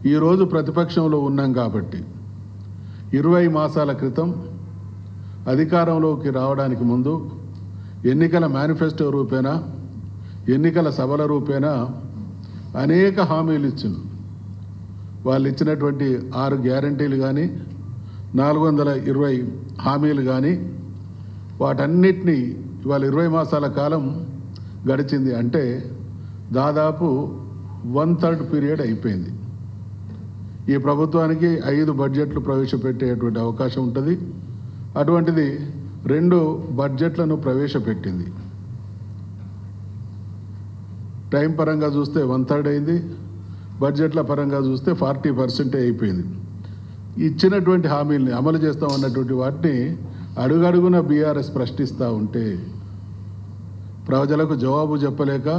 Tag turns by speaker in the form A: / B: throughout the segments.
A: ఈరోజు ప్రతిపక్షంలో ఉన్నాం కాబట్టి 20 మాసాల క్రితం అధికారంలోకి రావడానికి ముందు ఎన్నికల మేనిఫెస్టో రూపేణా ఎన్నికల సభల రూపేణా అనేక హామీలు ఇచ్చింది. వాళ్ళు ఇచ్చినటువంటి 6 గ్యారంటీలు కానీ 420 హామీలు కానీ వాటన్నిటినీ ఇవాళ 20 మాసాల కాలం గడిచింది. అంటే దాదాపు 1/3 పీరియడ్ అయిపోయింది. ఈ ప్రభుత్వానికి 5 బడ్జెట్లు ప్రవేశపెట్టేటువంటి అవకాశం ఉంటుంది. అటువంటిది 2 బడ్జెట్లను ప్రవేశపెట్టింది. టైం పరంగా చూస్తే 1/3 అయింది, బడ్జెట్ల పరంగా చూస్తే 40% అయిపోయింది. ఇచ్చినటువంటి హామీల్ని అమలు చేస్తామన్నటువంటి వాటిని అడుగడుగున బీఆర్ఎస్ ప్రశ్నిస్తూ ఉంటే ప్రజలకు జవాబు చెప్పలేక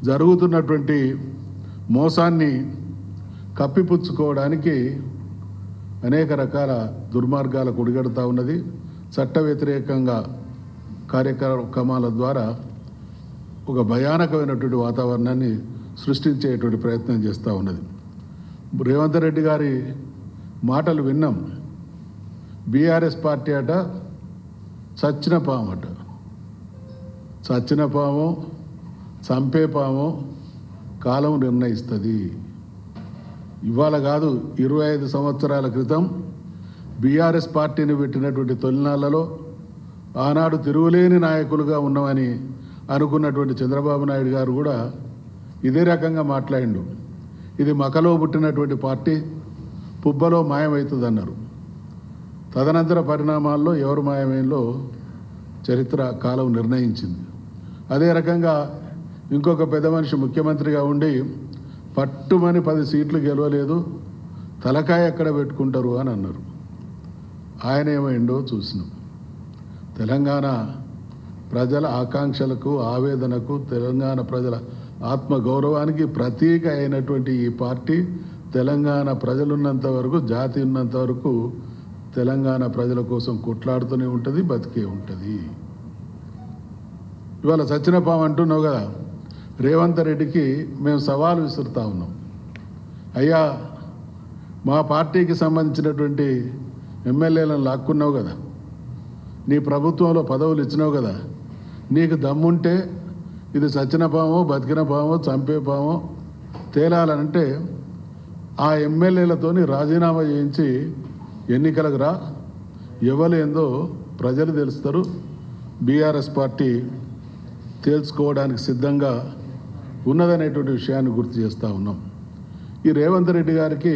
A: జరుగుతున్నటువంటి మోసాన్ని కప్పిపుచ్చుకోవడానికి అనేక రకాల దుర్మార్గాలకు ఒడిగడుతూ ఉన్నది. చట్ట వ్యతిరేకంగా కార్యక్రమాల ద్వారా ఒక భయానకమైనటువంటి వాతావరణాన్ని సృష్టించేటువంటి ప్రయత్నం చేస్తూ ఉన్నది. రేవంత్ రెడ్డి గారి మాటలు విన్నాం. బీఆర్ఎస్ పార్టీ అట చచ్చిన పాము అట. చచ్చిన పాము చంపే పాము కాలం నిర్ణయిస్తుంది. ఇవాళ కాదు, 25 సంవత్సరాల క్రితం బీఆర్ఎస్ పార్టీని పెట్టినటువంటి తొలినాళ్లలో ఆనాడు తిరుగులేని నాయకులుగా ఉన్నామని అనుకున్నటువంటి చంద్రబాబు నాయుడు గారు కూడా ఇదే రకంగా మాట్లాడిండు. ఇది మకలో పుట్టినటువంటి పార్టీ పుబ్బలో మాయమవుతుంది అన్నారు. తదనంతర పరిణామాల్లో ఎవరు మాయమైనలో చరిత్ర కాలం నిర్ణయించింది. అదే రకంగా ఇంకొక పెద్ద మనిషి ముఖ్యమంత్రిగా ఉండి పట్టుమని 10 సీట్లు గెలవలేదు, తలకాయ ఎక్కడ పెట్టుకుంటారు అని అన్నారు. ఆయన ఏమైండో చూసినాం. తెలంగాణ ప్రజల ఆకాంక్షలకు, ఆవేదనకు, తెలంగాణ ప్రజల ఆత్మగౌరవానికి ప్రతీక అయినటువంటి ఈ పార్టీ తెలంగాణ ప్రజలున్నంత వరకు, జాతి ఉన్నంత వరకు తెలంగాణ ప్రజల కోసం కొట్లాడుతూనే ఉంటుంది, బతికే ఉంటుంది. ఇవాళ సచిన పాము అంటున్నావు కదా, రేవంత్ రెడ్డికి మేము సవాలు విసురుతా ఉన్నాం. అయ్యా, మా పార్టీకి సంబంధించినటువంటి ఎమ్మెల్యేలను లాక్కున్నావు కదా, నీ ప్రభుత్వంలో పదవులు ఇచ్చినావు కదా, నీకు దమ్ముంటే ఇది సచిన పామో బతికిన పామో చంపే పామో తేలాలంటే ఆ ఎమ్మెల్యేలతోని రాజీనామా చేయించి ఎన్నికలకు రా. ఎవరేందో ప్రజలు తెలుస్తారు. బీఆర్ఎస్ పార్టీ తేల్చుకోవడానికి సిద్ధంగా ఉన్నదనేటువంటి విషయాన్ని గుర్తు చేస్తూ ఉన్నాం. ఈ రేవంత్ రెడ్డి గారికి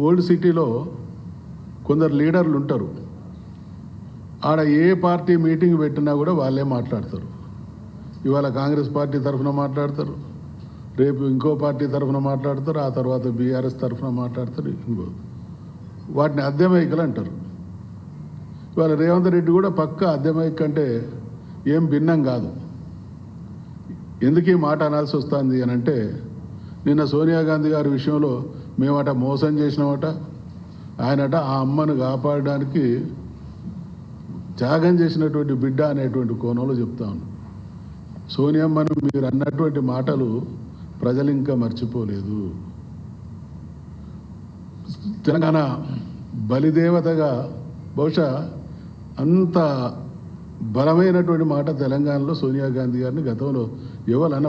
A: ఓల్డ్ సిటీలో కొందరు లీడర్లు ఉంటారు. ఆడ ఏ పార్టీ మీటింగ్ పెట్టినా కూడా వాళ్ళే మాట్లాడతారు. ఇవాళ కాంగ్రెస్ పార్టీ తరఫున మాట్లాడతారు, రేపు ఇంకో పార్టీ తరఫున మాట్లాడతారు, ఆ తర్వాత బీఆర్ఎస్ తరఫున మాట్లాడతారు, ఇంకో వాటిని అద్దెమైకలు అంటారు. ఇవాళ రేవంత్ రెడ్డి కూడా పక్క అద్దెమైక్ అంటే ఏం భిన్నం కాదు. ఎందుకు ఈ మాట అనాల్సి వస్తుంది అని అంటే, నిన్న సోనియా గాంధీ గారి విషయంలో మేమట మోసం చేసినామట, ఆయనట ఆ అమ్మను కాపాడడానికి త్యాగం చేసినటువంటి బిడ్డ అనేటువంటి కోణంలో చెప్తా ఉన్నాం. సోనియమ్మను మీరు అన్నటువంటి మాటలు ప్రజలు ఇంకా మర్చిపోలేదు. తెలంగాణ బలిదేవతగా బహుశా అంత బలమైనటువంటి మాట తెలంగాణలో సోనియా గాంధీ గారిని గతంలో ఎవరన్న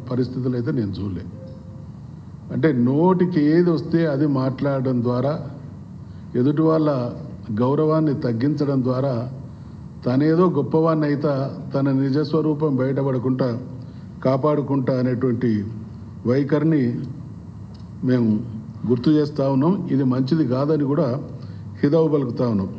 A: పరిస్థితులు అయితే నేను చూడలే. అంటే నోటికి ఏది వస్తే అది మాట్లాడడం ద్వారా, ఎదుటి వాళ్ళ గౌరవాన్ని తగ్గించడం ద్వారా తనేదో గొప్పవాన్ని అయితే తన నిజస్వరూపం బయటపడకుండా కాపాడుకుంటా అనేటువంటి వైఖరిని మేము గుర్తు చేస్తూ ఉన్నాం. ఇది మంచిది కాదని కూడా హితవు పలుకుతా ఉన్నాం.